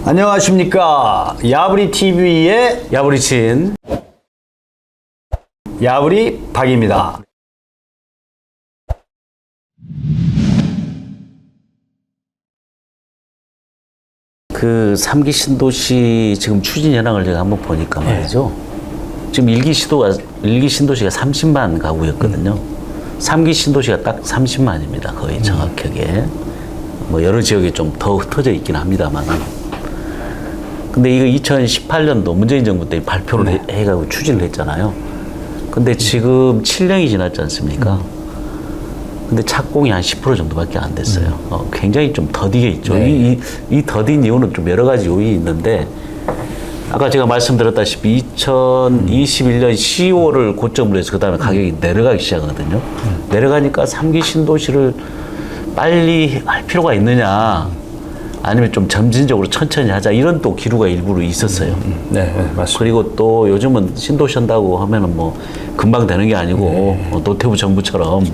안녕하십니까. 야부리TV의 야부리친 야부리 박입니다. 그 3기 신도시 지금 추진 현황을 제가 한번 보니까 말이죠. 지금 1기 신도시가 30만 가구였거든요. 3기 신도시가 딱 30만입니다. 거의 정확하게. 뭐 여러 지역에 좀 더 흩어져 있긴 합니다만. 근데 이거 2018년도 문재인 정부 때 발표를 해가지고 추진을 했잖아요. 근데 지금 7년이 지났지 않습니까? 근데 착공이 한 10% 정도밖에 안 됐어요. 굉장히 좀 더디게 있죠. 이 더딘 이유는 좀 여러 가지 요인이 있는데, 아까 제가 말씀드렸다시피 2021년 10월을 고점으로 해서 그 다음에 가격이 내려가기 시작하거든요. 내려가니까 3기 신도시를 빨리 할 필요가 있느냐, 아니면 좀 점진적으로 천천히 하자, 이런 또 기류가 일부러 있었어요. 네, 맞습니다. 그리고 또 요즘은 신도시 한다고 하면은 뭐 금방 되는 게 아니고, 노태우 정부처럼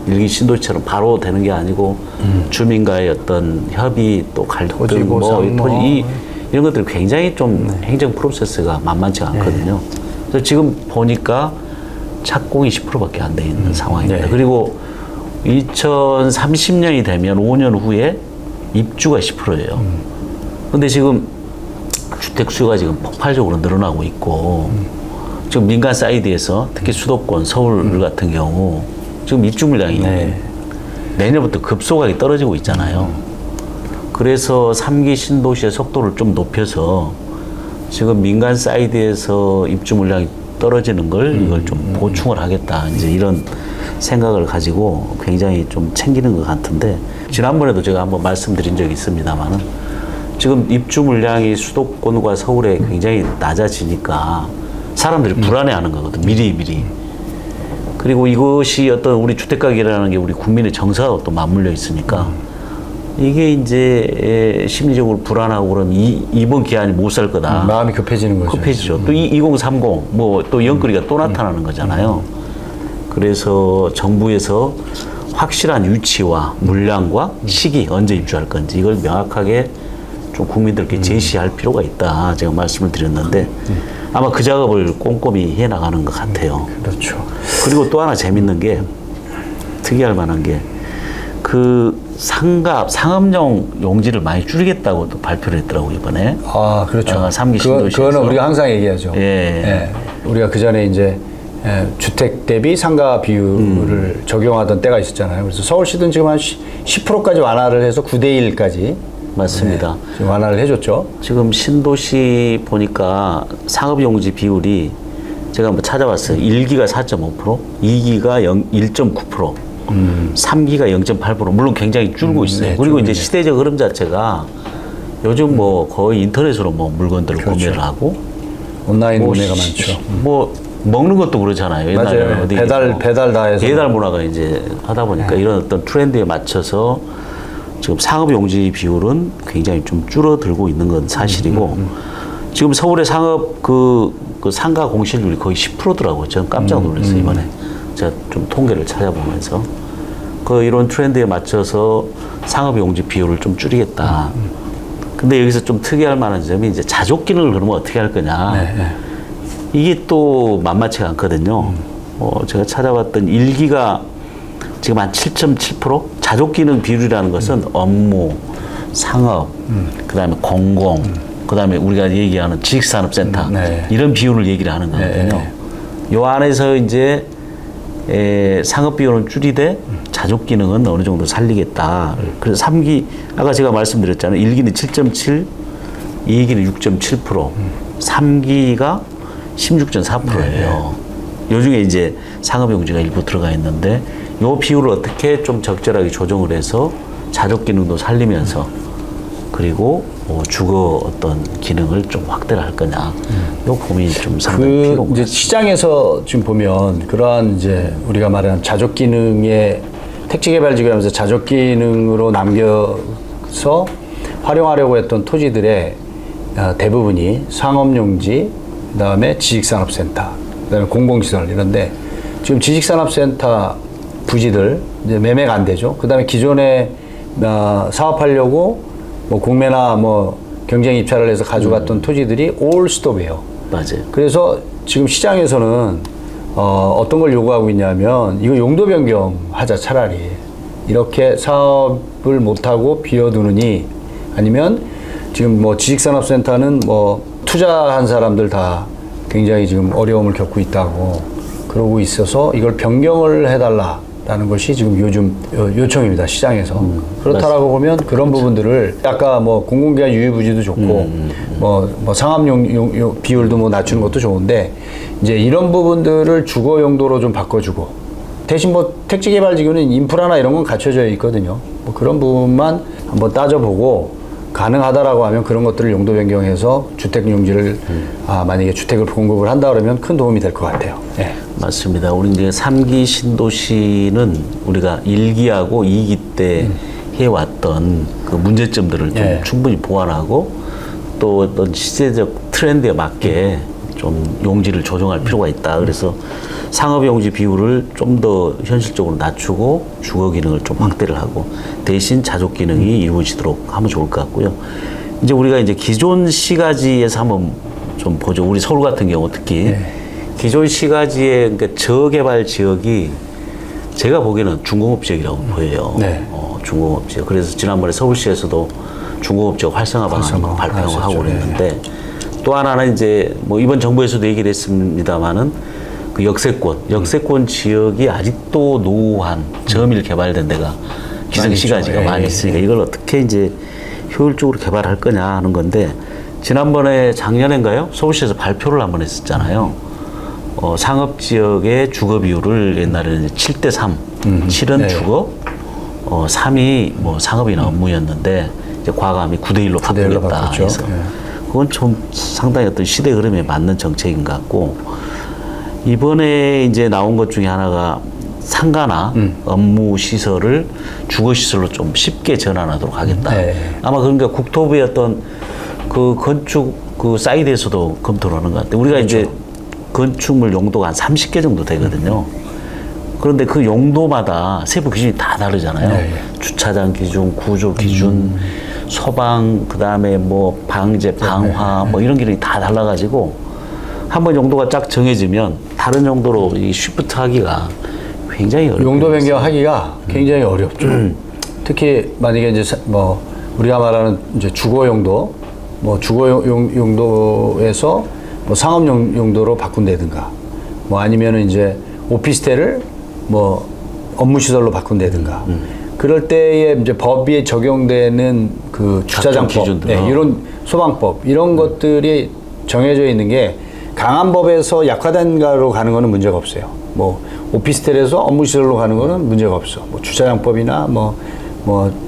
일기 신도시처럼 바로 되는 게 아니고, 주민과의 어떤 협의, 또 갈등, 토지, 이런 것들이 굉장히 좀 행정 프로세스가 만만치가 않거든요. 그래서 지금 보니까 착공이 10%밖에 안 돼 있는 상황입니다. 그리고 2030년이 되면 5년 후에 입주가 10%예요. 근데 지금 주택 수요가 지금 폭발적으로 늘어나고 있고, 지금 민간 사이드에서 특히 수도권, 서울 같은 경우 지금 입주 물량이 내년부터 급속하게 떨어지고 있잖아요. 그래서 3기 신도시의 속도를 좀 높여서 지금 민간 사이드에서 입주 물량이 떨어지는 걸 이걸 좀 보충을 하겠다, 이제 이런 생각을 가지고 굉장히 좀 챙기는 것 같은데, 지난번에도 제가 한번 말씀드린 적이 있습니다만은, 지금 입주 물량이 수도권과 서울에 굉장히 낮아지니까 사람들이 불안해하는 거거든, 미리. 그리고 이것이 어떤 우리 주택가격이라는 게 우리 국민의 정서하고 또 맞물려 있으니까 이게 이제 심리적으로 불안하고 그러면 이번 기한이 못 살 거다. 마음이 급해지는 거죠. 급해지죠. 또 2030, 뭐 또 연거리가 또 나타나는 거잖아요. 그래서 정부에서 확실한 위치와 물량과 시기, 언제 입주할 건지 이걸 명확하게 좀 국민들께 제시할 필요가 있다, 제가 말씀을 드렸는데, 아마 그 작업을 꼼꼼히 해 나가는 것 같아요. 그렇죠. 그리고 또 하나 재밌는 게, 특이할 만한 게, 그 상업용 용지를 많이 줄이겠다고 또 발표를 했더라고요, 이번에. 아, 그렇죠. 3기 신도시에서. 그거는 우리가 항상 얘기하죠. 우리가 그 전에 이제 주택 대비 상가 비율을 적용하던 때가 있었잖아요. 그래서 서울시는 지금 한 10%까지 완화를 해서 9대1까지. 맞습니다. 지금 완화를 해줬죠. 지금 신도시 보니까 상업용지 비율이 제가 한번 찾아봤어요. 1기가 4.5%, 2기가 1.9%, 3기가 0.8%. 물론 굉장히 줄고 있어요. 그리고 이제 시대적 흐름 자체가 요즘 뭐 거의 인터넷으로 뭐 물건들을 구매를 하고, 온라인 구매가 많죠. 뭐 먹는 것도 그렇잖아요. 옛날에는 맞아요. 어디 배달 다 해서. 배달 문화가 이제 하다 보니까 이런 어떤 트렌드에 맞춰서 지금 상업용지 비율은 굉장히 좀 줄어들고 있는 건 사실이고, 지금 서울의 상업 그 상가 공실률이 거의 10%더라고요. 저는 깜짝 놀랐어요, 이번에. 제가 좀 통계를 찾아보면서. 이런 트렌드에 맞춰서 상업용지 비율을 좀 줄이겠다. 근데 여기서 좀 특이할 만한 점이 이제 자족 기능을 그러면 어떻게 할 거냐. 이게 또 만만치가 않거든요. 제가 찾아봤던 1기가 지금 한 7.7%? 자족 기능 비율이라는 것은 업무, 상업, 그 다음에 공공, 그 다음에 우리가 얘기하는 지식산업센터, 이런 비율을 얘기를 하는 거거든요. 요 안에서 이제 상업 비율은 줄이되 자족 기능은 어느 정도 살리겠다. 그래서 3기, 아까 제가 말씀드렸잖아요. 1기는 7.7, 2기는 6.7%, 3기가 16.4%예요. 요 중에 이제 상업용지가 일부 들어가 있는데, 요 비율을 어떻게 좀 적절하게 조정을 해서 자족 기능도 살리면서, 그리고 주거 어떤 기능을 좀 확대를 할 거냐, 요 고민이 좀 상당히 필요한 이제 시장에서 지금 보면 그러한 이제 우리가 말하는 자족 기능의 택지개발지구라면서 자족 기능으로 남겨서 활용하려고 했던 토지들의 대부분이 상업용지, 그다음에 지식산업센터, 그다음에 공공시설 이런데, 지금 지식산업센터 부지들 이제 매매가 안 되죠. 그다음에 기존에 사업하려고 뭐 공매나 뭐 경쟁 입찰을 해서 가져갔던 토지들이 올 스톱이에요. 맞아요. 그래서 지금 시장에서는 어떤 걸 요구하고 있냐면 이거 용도 변경하자 차라리 이렇게 사업을 못하고 비워두느니 아니면 지금 뭐 지식산업센터는 뭐 투자한 사람들 다 굉장히 지금 어려움을 겪고 있다고 그러고 있어서 이걸 변경을 해달라라는 것이 지금 요즘 요청입니다 시장에서. 그렇다라고 보면 그런 부분들을 아까 뭐 공공기관 유휴부지도 좋고 뭐 상업용 비율도 뭐 낮추는 것도 좋은데 이제 이런 부분들을 주거 용도로 좀 바꿔주고 대신 뭐 택지개발지구는 인프라나 이런 건 갖춰져 있거든요. 뭐 그런 부분만 한번 따져보고 가능하다라고 하면 그런 것들을 용도 변경해서 주택 용지를 만약에 주택을 공급을 한다 그러면 큰 도움이 될 것 같아요. 네. 맞습니다. 우리 이제 3기 신도시는 우리가 1기하고 2기 때 해왔던 그 문제점들을 좀 네. 충분히 보완하고 또 어떤 시대적 트렌드에 맞게 좀 용지를 조정할 필요가 있다. 그래서 상업용지 비율을 좀 더 현실적으로 낮추고 주거 기능을 좀 확대를 하고 대신 자족 기능이 이루어지도록 하면 좋을 것 같고요. 이제 우리가 이제 기존 시가지에서 한번 좀 보죠. 우리 서울 같은 경우 특히 네. 기존 시가지의 그러니까 저개발 지역이 제가 보기에는 중공업 지역이라고 보여요. 네. 중공업 지역. 그래서 지난번에 서울시에서도 중공업 지역 활성화 방안 발표하고 하고 그랬는데 또 하나는 이제 뭐 이번 정부에서도 얘기를 했습니다만은 그 역세권 지역이 아직도 노후한 저밀 개발된 데가 기성시가지가 많이 있으니까 이걸 어떻게 이제 효율적으로 개발할 거냐 하는 건데 지난번에 작년인가요? 서울시에서 발표를 한번 했었잖아요. 상업 지역의 주거 비율을 옛날에는 7대3, 7은 네. 주거, 3이 뭐 상업이나 업무였는데 이제 과감히 9대1로 바꾸겠다. 해서 그건 좀 상당히 어떤 시대 흐름에 맞는 정책인 것 같고 이번에 이제 나온 것 중에 하나가 상가나 업무 시설을 주거 시설로 좀 쉽게 전환하도록 하겠다. 네. 아마 그러니까 국토부의 어떤 그 건축 그 사이드에서도 검토를 하는 것 같아요. 우리가 그렇죠. 이제 건축물 용도가 한 30개 정도 되거든요. 그런데 그 용도마다 세부 기준이 다 다르잖아요. 네. 주차장 기준, 구조 기준, 소방, 그 다음에 뭐 방제, 방화, 뭐 이런 기준이 다 달라가지고 한번 용도가 쫙 정해지면 다른 용도로 이 쉬프트 하기가 굉장히 어렵습니다. 용도 변경하기가 굉장히 어렵죠. 특히 만약에 이제 뭐 우리가 말하는 이제 주거 용도, 뭐 주거 용도에서 뭐 상업 용도로 바꾼다든가, 뭐 아니면은 이제 오피스텔을 뭐 업무 시설로 바꾼다든가. 그럴 때에 이제 법에 적용되는 그 주차장법, 네, 이런 소방법 이런 것들이 정해져 있는 게 강한 법에서 약화된 가로 가는 거는 문제가 없어요. 뭐 오피스텔에서 업무 시설로 가는 거는 문제가 없어. 뭐 주차장법이나 뭐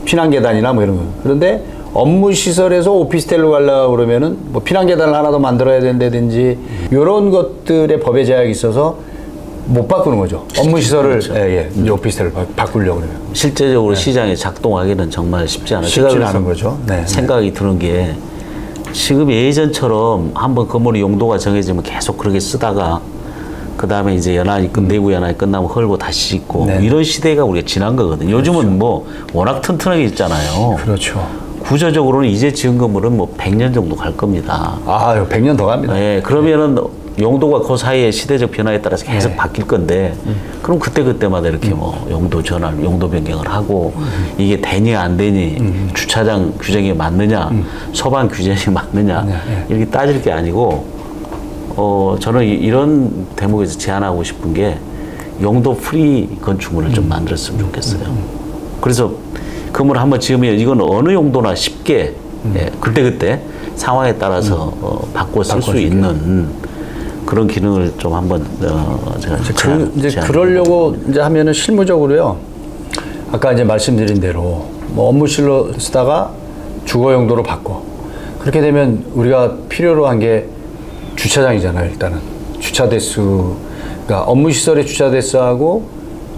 피난 계단이나 뭐 이런 거. 그런데 업무 시설에서 오피스텔로 가려고 그러면은 뭐 피난 계단을 하나 더 만들어야 된다든지 이런 것들의 법의 제약이 있어서 못 바꾸는 거죠. 업무 시설을 이제 오피스텔을 바꾸려고 그러면 실제적으로 시장에 작동하기는 정말 쉽지 않아요. 쉽지 않은 거죠. 네. 생각이 드는 게 지금 예전처럼 한번 건물의 용도가 정해지면 계속 그렇게 쓰다가 그 다음에 이제 연한이 내부 연한이 끝나면 헐고 다시 짓고 네. 이런 시대가 우리가 지난 거거든요. 요즘은 그렇죠. 뭐 워낙 튼튼하게 있잖아요. 그렇죠. 구조적으로는 이제 지은 건물은 뭐 100년 정도 갈 겁니다. 100년 더 갑니다. 네, 그러면은 용도가 그 사이에 시대적 변화에 따라서 계속 바뀔 건데 그럼 그때마다 이렇게 뭐 용도 전환, 용도 변경을 하고 이게 되니 안 되니 주차장 규정이 맞느냐 소방 규정이 맞느냐 이렇게 따질 게 아니고 저는 이런 대목에서 제안하고 싶은 게 용도 프리 건축물을 좀 만들었으면 좋겠어요. 그래서 건물을 한번 지으면 이건 어느 용도나 쉽게 그때 상황에 따라서 바꿔 쓸 수 있는 그런 기능을 좀 한번 제가 이제 그러려고 이제 하면은 실무적으로요. 아까 이제 말씀드린 대로 뭐 업무실로 쓰다가 주거 용도로 바꿔. 그렇게 되면 우리가 필요로 한 게 주차장이잖아요. 일단은 주차 대수, 그러니까 업무 시설의 주차 대수하고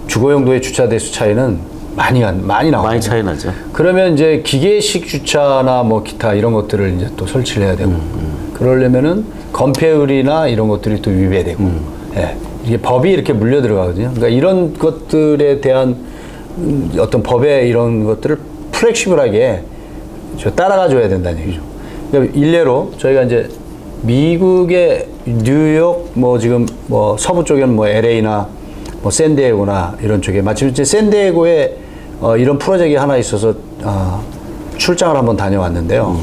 주거 용도의 주차 대수 차이는 많이 나와요. 많이 차이 나죠. 그러면 이제 기계식 주차나 뭐 기타 이런 것들을 이제 또 설치를 해야 되고 그러려면은 건폐율이나 이런 것들이 또 위배되고 예, 이게 법이 이렇게 물려 들어가거든요. 그러니까 이런 것들에 대한 어떤 법의 이런 것들을 플렉시블하게 따라가 줘야 된다는 얘기죠. 그러니까 일례로 저희가 이제 미국의 뉴욕 뭐 지금 뭐 서부 쪽에는 뭐 LA나 뭐 샌디에고나 이런 쪽에 마침 이제 샌디에고에 이런 프로젝트가 하나 있어서 출장을 한번 다녀왔는데요.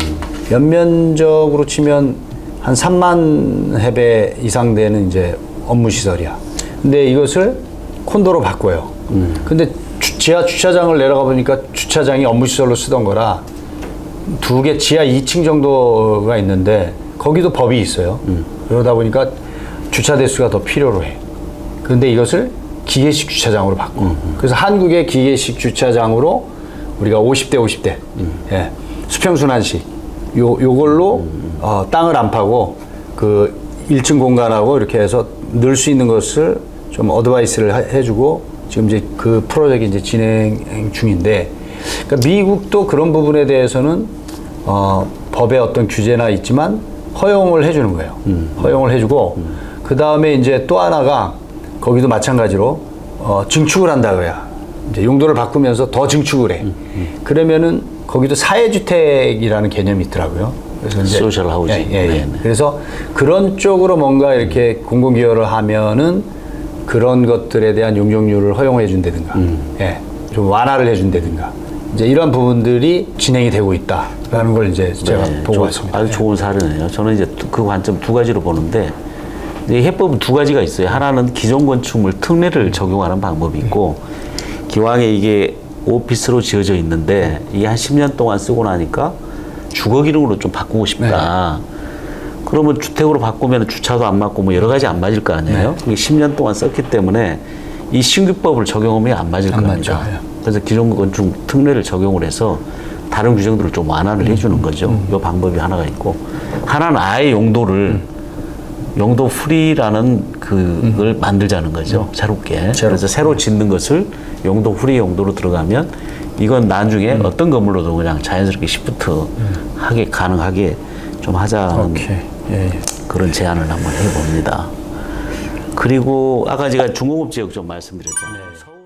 연면적으로 치면 한 3만 해배 이상 되는 이제 업무 시설이야. 근데 이것을 콘도로 바꿔요. 근데 지하 주차장을 내려가 보니까 주차장이 업무 시설로 쓰던 거라 두 개 지하 2층 정도가 있는데 거기도 법이 있어요. 그러다 보니까 주차 대수가 더 필요로 해. 그런데 이것을 기계식 주차장으로 바꿔. 그래서 한국의 기계식 주차장으로 우리가 50대 50대 예, 수평순환식 요걸로 땅을 안 파고 그 1층 공간하고 이렇게 해서 넣을 수 있는 것을 좀 어드바이스를 해주고 지금 이제 그 프로젝트 이제 진행 중인데, 그러니까 미국도 그런 부분에 대해서는 법에 어떤 규제나 있지만 허용을 해주는 거예요. 허용을 해주고 그 다음에 이제 또 하나가 거기도 마찬가지로 증축을 한다고야. 이제 용도를 바꾸면서 더 증축을 해. 그러면은 거기도 사회주택이라는 개념이 있더라고요. 그래서 이제 소셜 하우징. 예. 그래서 그런 쪽으로 뭔가 이렇게 공공기여를 하면은 그런 것들에 대한 용적률을 허용해 준다든가, 예, 좀 완화를 해 준다든가, 이제 이런 부분들이 진행이 되고 있다라는 걸 이제 제가 보고 왔습니다. 아주 좋은 사례네요. 저는 이제 그 관점 두 가지로 보는데, 이 해법은 두 가지가 있어요. 하나는 기존 건축물 특례를 적용하는 방법이 있고, 기왕에 이게 오피스로 지어져 있는데 이게 한 10년 동안 쓰고 나니까 주거 기능으로 좀 바꾸고 싶다. 그러면 주택으로 바꾸면 주차도 안 맞고 뭐 여러 가지 안 맞을 거 아니에요. 이게 10년 동안 썼기 때문에 이 신규법을 적용하면 안 맞을 겁니다. 그래서 기존 건축 특례를 적용을 해서 다른 규정들을 좀 완화를 해주는 거죠. 이 방법이 하나가 있고, 하나는 아예 용도를 용도 프리라는 그걸 만들자는 거죠. 새롭게. 그래서 새로 짓는 것을 용도 프리 용도로 들어가면 이건 나중에 어떤 건물로도 그냥 자연스럽게 시프트 하게 가능하게 좀 하자는 그런 제안을 한번 해봅니다. 그리고 아까 제가 중공업 지역 좀 말씀드렸잖아요.